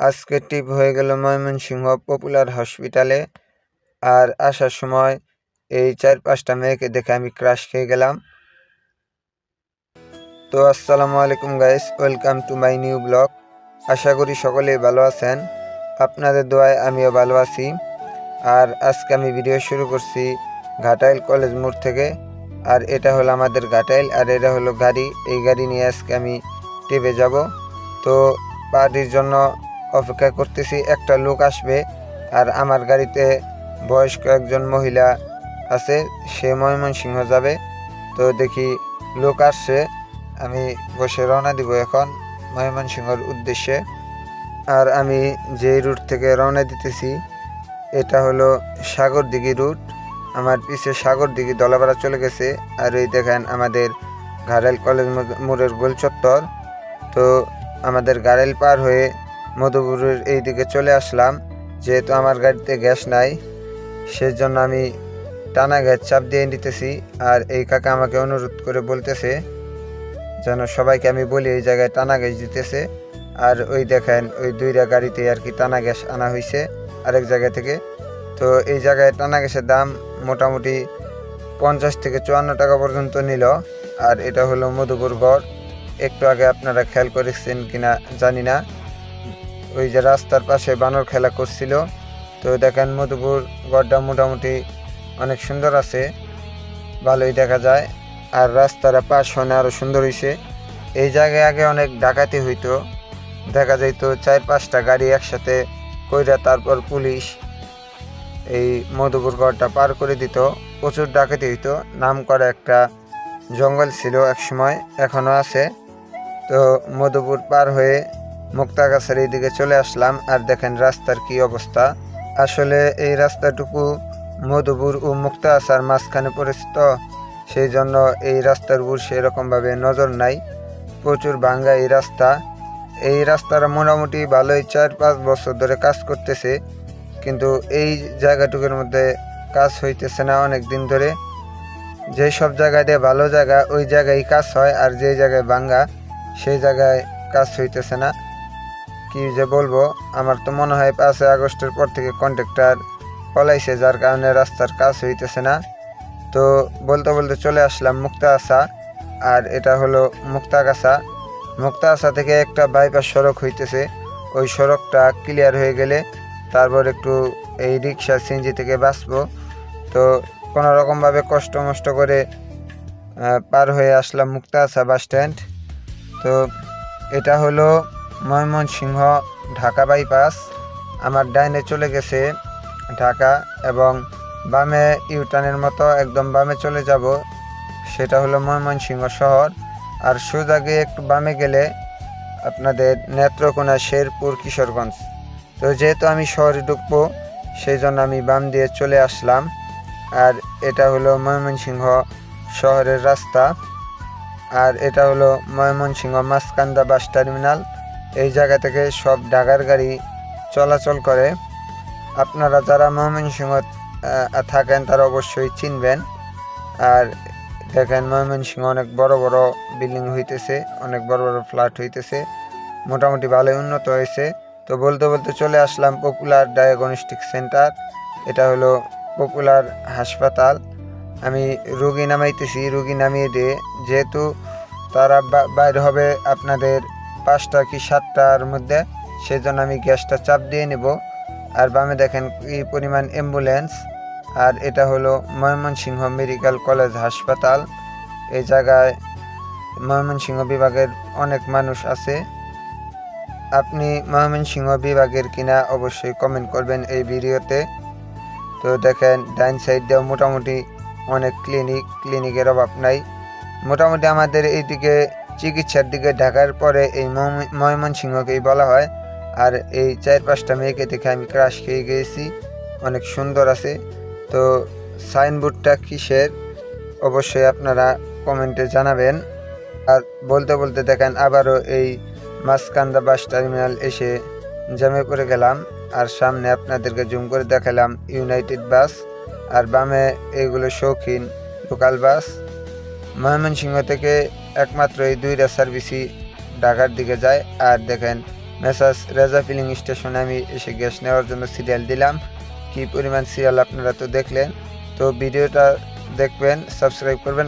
আজকে ট্রিপ হয়ে গেল ময়মনসিংহ পপুলার হসপিটালে। আর আসার সময় এই 4-5টা মেয়েকে দেখে আমি ক্রাশ খেয়ে গেলাম। তো আসসালামু আলাইকুম guys, welcome to my new blog. আশা করি সকলেই ভালো আছেন, আপনাদের দোয়ায় আমিও ভালো আছি। আর আজকে আমি ভিডিও শুরু করছি ঘাটাইল কলেজ মোড় থেকে। আর এটা হলো আমাদের ঘাটাইল, আর এটা হলো গাড়ি। এই গাড়ি নিয়ে আজকে আমি ট্রিপে যাব। তো পার্টির জন্য অপেক্ষা করতেছি, একটা লোক আসবে। আর আমার গাড়িতে বয়স্ক একজন মহিলা আছে, সে ময়মনসিংহ যাবে। তো দেখি লোক আসছে, আমি বসে রওনা দিব এখন ময়মনসিংহের উদ্দেশ্যে। আর আমি যে রুট থেকে রওনা দিতেছি এটা হলো সাগরদিঘি রুট। আমার পিছে সাগরদিঘি দলাপাড়া চলে গেছে। আর এই দেখেন আমাদের ঘাটাইল কলেজ মোড়ের গোল চত্বর। তো আমাদের ঘাটাইল পার হয়ে মধুপুরের এই দিকে চলে আসলাম। যেহেতু আমার গাড়িতে গ্যাস নাই, সেজন্য আমি টানা গ্যাস চাপ দিয়ে নিতেছি। আর এই কাকা আমাকে অনুরোধ করে বলতেছে যেন সবাইকে আমি বলি এই জায়গায় টানা গ্যাস দিতেছে। আর ওই দেখেন ওই দুইটা গাড়িতে আর কি টানা গ্যাস আনা হয়েছে আরেক জায়গা থেকে। তো এই জায়গায় টানা গ্যাসের দাম মোটামুটি 50 থেকে 54 টাকা পর্যন্ত নিল। আর এটা হলো মধুপুর গড়। একটু আগে আপনারা খেয়াল করেছেন কিনা জানি না, ওই যে রাস্তার পাশে বানর খেলা করছিল। তো দেখেন মধুপুর গড়টা মোটামুটি অনেক সুন্দর আছে, ভালোই দেখা যায়। আর রাস্তার পাশ হনে আরও সুন্দর হয়েছে। এই জায়গায় আগে অনেক ডাকাতি হইতো, দেখা যাইতো 4-5টা গাড়ি একসাথে কইরা তারপর পুলিশ এই মধুপুর গড়টা পার করে দিত। প্রচুর ডাকাতি হইতো, নাম করা একটা জঙ্গল ছিল এক সময়, এখনও আছে। তো মধুপুর পার হয়ে মুক্তাগাছার এই দিকে চলে আসলাম। আর দেখেন রাস্তার কি অবস্থা। আসলে এই রাস্তাটুকু মধুপুর ও মুক্তাগাছার মাঝখানে পড়েছে, তো সেই জন্য এই রাস্তার উপর সেরকমভাবে নজর নাই। প্রচুর ভাঙ্গা এই রাস্তা। এই রাস্তাটা মোটামুটি ভালোই 4-5 বছর ধরে কাজ করতেছে, কিন্তু এই জায়গাটুকুর মধ্যে কাজ হইতেছে না অনেক দিন ধরে। যেই সব জায়গায় দিয়ে ভালো জায়গা ওই জায়গায় কাজ হয়, আর যে জায়গায় ভাঙ্গা সেই জায়গায় কাজ হইতেছে না। কি যে বলবো, আমার তো মনে হয় 5 আগস্টের পর থেকে কন্ট্রাক্টর পলাইছে, যার কারণে রাস্তার কাজ হইতেছে না। তো বলতে বলতে চলে আসলাম মুক্তাগাছা। আর এটা হলো মুক্তাগাছা। মুক্তাগাছা থেকে একটা বাইপাস সড়ক হইতেছে, ওই সড়কটা ক্লিয়ার হয়ে গেলে তারপর একটু এই রিক্সা সিএনজি থেকে বাঁচবো। তো কোনো রকমভাবে কষ্ট মষ্ট করে পার হয়ে আসলাম মুক্তাগাছা বাস স্ট্যান্ড। তো এটা হলো ময়মনসিংহ ঢাকা বাইপাস। আমার ডাইনে চলে গেছে ঢাকা, এবং বামে ইউটার্নের মতো একদম বামে চলে যাব, সেটা হলো ময়মনসিংহ শহর। আর সোজা গিয়ে একটু বামে গেলে আপনাদের নেত্রকোনা, শেরপুর, কিশোরগঞ্জ। তো যেহেতু আমি শহরে ঢুকবো সেই জন্য আমি বাম দিয়ে চলে আসলাম। আর এটা হলো ময়মনসিংহ শহরের রাস্তা। আর এটা হলো ময়মনসিংহ মাঝকান্দা বাস টার্মিনাল। এই জায়গা থেকে সব ঢাকার গাড়ি চলাচল করে। আপনারা যারা ময়মনসিংহ থাকেন তারা অবশ্যই চিনবেন। আর দেখেন ময়মনসিংহ অনেক বড় বড় বিল্ডিং হইতেছে, অনেক বড় বড় ফ্ল্যাট হইতেছে, মোটামুটি ভালোই উন্নত হয়েছে। তো বলতে বলতে চলে আসলাম পপুলার ডায়াগনস্টিক সেন্টার। এটা হলো পপুলার হাসপাতাল। আমি রুগী নামাইতেছি, রুগী নামিয়ে দিয়ে যেহেতু তারা বাইর হবে আপনাদের 5টা কি 7টার মধ্যে, সেই জন্য আমি গ্যাসটা চাপ দিয়ে নেব। আর বামে দেখেন কি পরিমাণ অ্যাম্বুলেন্স। আর এটা হলো ময়মনসিংহ মেডিকেল কলেজ হাসপাতাল। এই জায়গায় ময়মনসিংহ বিভাগের অনেক মানুষ আছে। আপনি ময়মনসিংহ বিভাগের কিনা অবশ্যই কমেন্ট করবেন এই ভিডিওতে। তো দেখেন ডাইন সাইড দিয়েও মোটামুটি অনেক ক্লিনিকের অভাব নাই। মোটামুটি আমাদের এইদিকে চিকিৎসার দিকে ঢাকার পরে এই ময়মনসিংহকেই বলা হয়। আর এই 4-5টা মেয়েকে দেখে আমি ক্রাশ খেয়ে গিয়েছি, অনেক সুন্দর আছে। তো সাইনবোর্ডটা কিসের অবশ্যই আপনারা কমেন্টে জানাবেন। আর বলতে বলতে দেখেন আবারও এই মাঝকান্দা বাস টার্মিনাল এসে জ্যামে পড়ে গেলাম। আর সামনে আপনাদেরকে জুম করে দেখালাম ইউনাইটেড বাস, আর বামে এইগুলো শৌখিন লোকাল বাস। ময়মনসিংহ থেকে একমাত্র এই 2টা সার্ভিসই ঢাকার দিকে যায়। আর দেখেন মেসাজ রেজা ফিলিং স্টেশনে আমি এসে গ্যাস নেওয়ার জন্য সিরিয়াল দিলাম। কী পরিমাণ সিরিয়াল আপনারা তো দেখলেন। তো ভিডিওটা দেখবেন, সাবস্ক্রাইব করবেন।